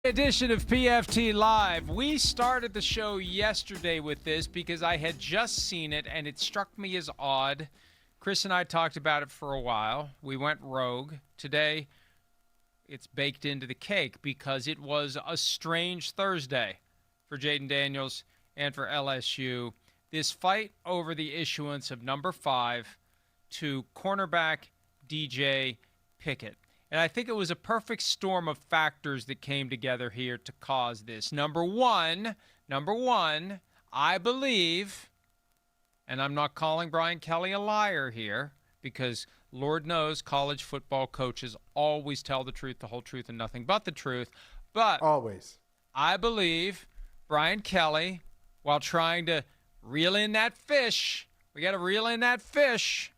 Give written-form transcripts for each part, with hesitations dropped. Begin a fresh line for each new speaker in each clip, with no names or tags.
Edition of PFT Live. We started the show yesterday with this because I had just seen it and it struck me as odd. Chris and I talked about it for a while. We went rogue. Today, it's baked into the cake because it was a strange Thursday for Jayden Daniels and for LSU. This fight over the issuance of number 5 to cornerback DJ Pickett. And I think it was a perfect storm of factors that came together here to cause this. Number one, I believe, and I'm not calling Brian Kelly a liar here, because Lord knows college football coaches always tell the truth, the whole truth, and nothing but the truth. But
always,
I believe Brian Kelly, while trying to reel in that fish, we got to reel in that fish.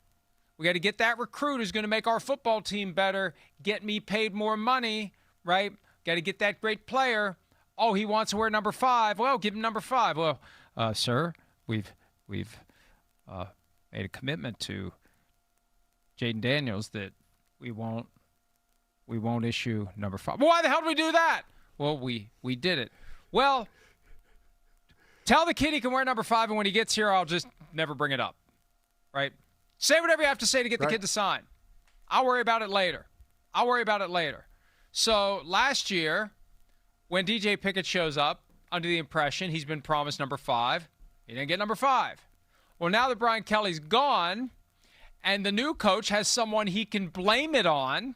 We got to get that recruit who's going to make our football team better, get me paid more money, right? Got to get that great player. Oh, he wants to wear number 5. Well, give him number 5. Well, sir, we've made a commitment to Jayden Daniels that we won't issue number 5. Well, why the hell did we do that? Well, we did it. Well, tell the kid he can wear number 5, and when he gets here, I'll just never bring it up, right? Say whatever you have to say to get the kid to sign. I'll worry about it later. So last year, when DJ Pickett shows up, under the impression he's been promised number 5, he didn't get number 5. Well, now that Brian Kelly's gone and the new coach has someone he can blame it on,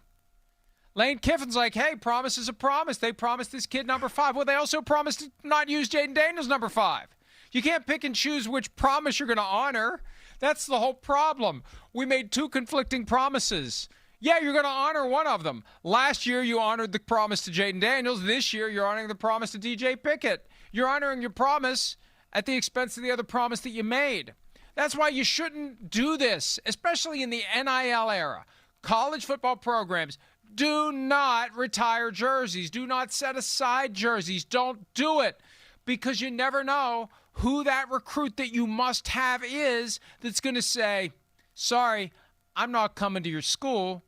Lane Kiffin's like, hey, promise is a promise. They promised this kid number 5. Well, they also promised to not use Jayden Daniels number 5. You can't pick and choose which promise you're going to honor. That's the whole problem. We made 2 conflicting promises. Yeah, you're going to honor one of them. Last year, you honored the promise to Jayden Daniels. This year, you're honoring the promise to DJ Pickett. You're honoring your promise at the expense of the other promise that you made. That's why you shouldn't do this, especially in the NIL era. College football programs, do not retire jerseys. Do not set aside jerseys. Don't do it, because you never know who that recruit that you must have is that's going to say, sorry, I'm not coming to your school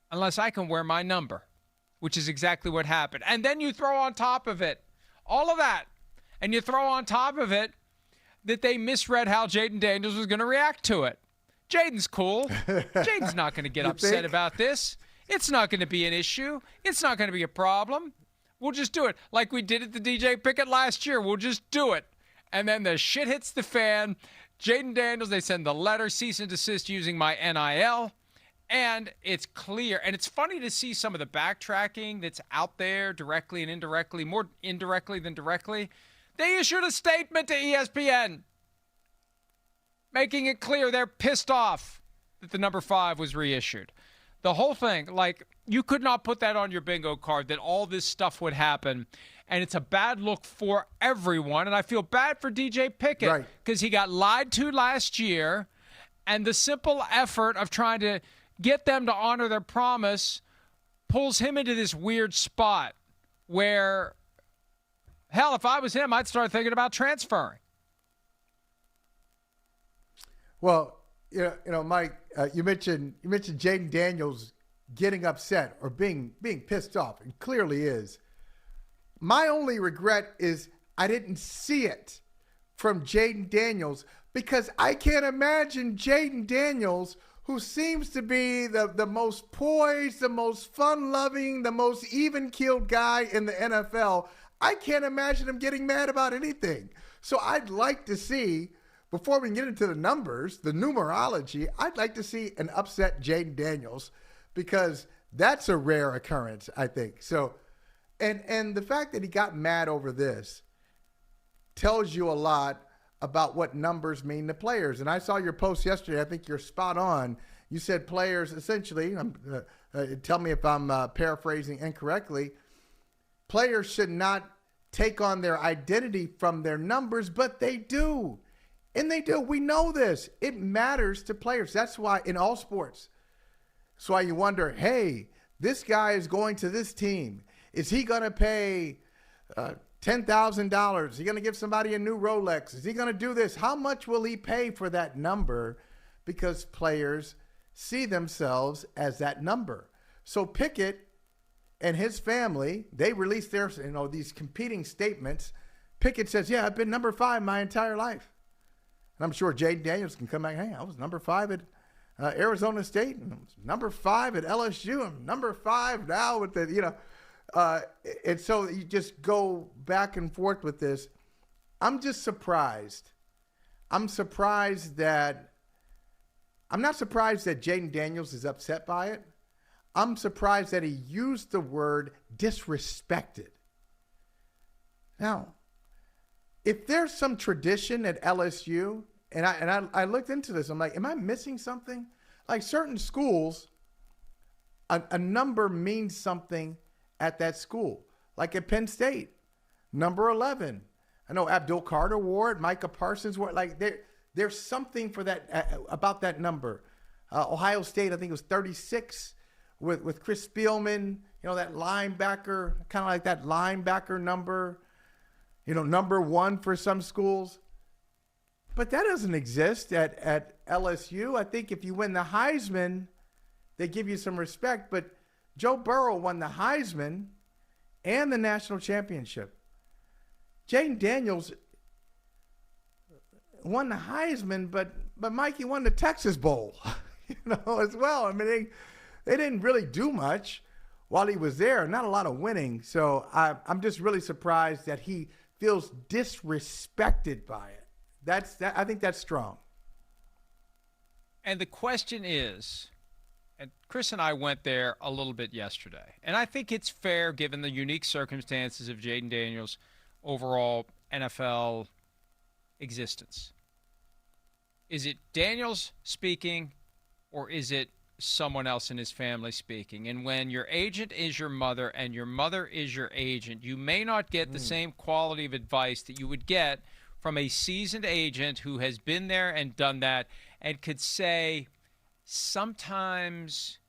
unless I can wear my number, which is exactly what happened. And then you throw on top of it all of that, and you throw on top of it that they misread how Jayden Daniels was going to react to it. Jayden's cool. Jayden's not going to get upset about this. It's not going to be an issue. It's not going to be a problem. We'll just do it like we did at the DJ Pickett last year. We'll just do it. And then the shit hits the fan. Jayden Daniels, they send the letter, cease and desist using my NIL. And it's clear. And it's funny to see some of the backtracking that's out there directly and indirectly, more indirectly than directly. They issued a statement to ESPN making it clear they're pissed off that the number 5 was reissued. The whole thing, like, you could not put that on your bingo card that all this stuff would happen. And it's a bad look for everyone. And I feel bad for DJ Pickett because he got lied to last year. And the simple effort of trying to get them to honor their promise pulls him into this weird spot where, hell, if I was him, I'd start thinking about transferring.
Well, you know, Mike, you mentioned Jayden Daniels getting upset or being pissed off, and clearly is. My only regret is I didn't see it from Jayden Daniels, because I can't imagine Jayden Daniels, who seems to be the most poised, the most fun-loving, the most even-keeled guy in the NFL. I can't imagine him getting mad about anything. So I'd like to see, before we get into the numbers, the numerology, I'd like to see an upset Jayden Daniels, because that's a rare occurrence, I think. So, and the fact that he got mad over this tells you a lot about what numbers mean to players. And I saw your post yesterday. I think you're spot on. You said players essentially, tell me if I'm paraphrasing incorrectly, players should not take on their identity from their numbers, but they do. And they do. We know this. It matters to players. That's why in all sports, that's why you wonder, hey, this guy is going to this team. Is he going to pay $10,000? Is he going to give somebody a new Rolex? Is he going to do this? How much will he pay for that number? Because players see themselves as that number. So Pickett and his family, they released their, these competing statements. Pickett says, yeah, I've been number 5 my entire life. And I'm sure Jayden Daniels can come back, hey, I was number 5 at Arizona State, and I was number 5 at LSU, and number 5 now with the, and so you just go back and forth with this. I'm just surprised. I'm not surprised that Jayden Daniels is upset by it. I'm surprised that he used the word disrespected. Now, if there's some tradition at LSU, and I looked into this, I'm like, am I missing something? Like certain schools, a number means something at that school. Like at Penn State, number 11. I know Abdul Carter wore it, Micah Parsons wore it. Like there's something for that about that number. Ohio State, I think it was 36 with Chris Spielman. That linebacker, kind of like that linebacker number. Number 1 for some schools. But that doesn't exist at LSU. I think if you win the Heisman, they give you some respect. But Joe Burrow won the Heisman and the national championship. Jayden Daniels won the Heisman, but Mikey won the Texas Bowl, as well. I mean, they didn't really do much while he was there. Not a lot of winning. So I'm just really surprised that he feels disrespected by it. I think that's strong.
And the question is, and Chris and I went there a little bit yesterday, and I think it's fair given the unique circumstances of Jayden Daniels' overall NFL existence. Is it Daniels speaking, or is it someone else in his family speaking? And when your agent is your mother and your mother is your agent, you may not get the same quality of advice that you would get from a seasoned agent who has been there and done that and could say, sometimes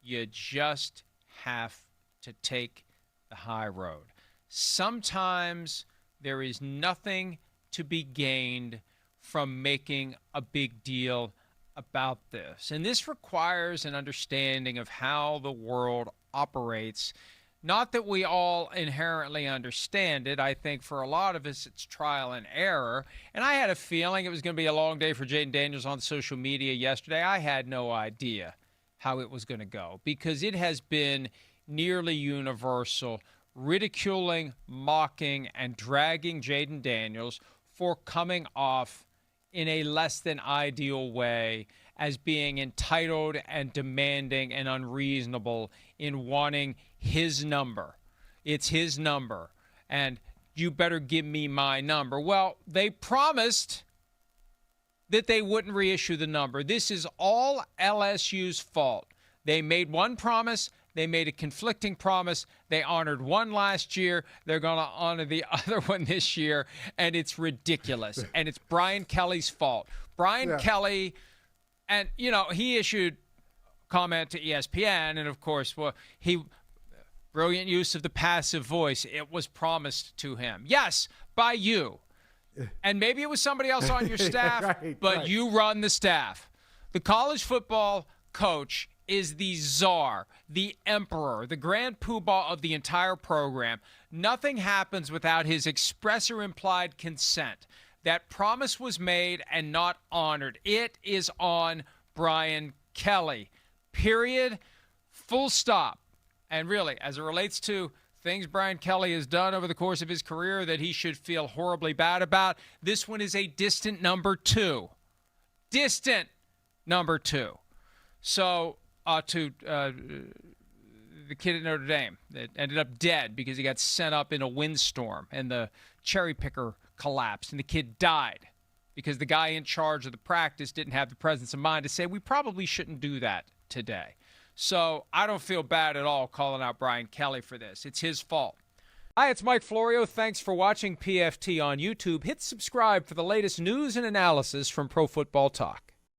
you just have to take the high road. Sometimes there is nothing to be gained from making a big deal about this. And this requires an understanding of how the world operates. Not that we all inherently understand it. I think for a lot of us, it's trial and error. And I had a feeling it was going to be a long day for Jayden Daniels on social media yesterday. I had no idea how it was going to go because it has been nearly universal, ridiculing, mocking, and dragging Jayden Daniels for coming off in a less than ideal way as being entitled and demanding and unreasonable in wanting his number. It's his number, and you better give me my number. Well, they promised that they wouldn't reissue the number. This is all LSU's fault. They made one promise. They made a conflicting promise. They honored one last year. They're going to honor the other one this year, and it's ridiculous. And it's Brian Kelly's fault. Brian Kelly, and, he issued comment to ESPN, and, of course, brilliant use of the passive voice. It was promised to him. Yes, by you. And maybe it was somebody else on your staff, but you run the staff. The college football coach is the czar, the emperor, the grand poobah of the entire program. Nothing happens without his express or implied consent. That promise was made and not honored. It is on Brian Kelly. Period. Full stop. And really, as it relates to things Brian Kelly has done over the course of his career that he should feel horribly bad about, this one is a distant number 2. Distant number 2. So, to the kid at Notre Dame that ended up dead because he got sent up in a windstorm and the cherry picker collapsed and the kid died because the guy in charge of the practice didn't have the presence of mind to say, we probably shouldn't do that today. So I don't feel bad at all calling out Brian Kelly for this. It's his fault. Hi, it's Mike Florio. Thanks for watching PFT on YouTube. Hit subscribe for the latest news and analysis from Pro Football Talk.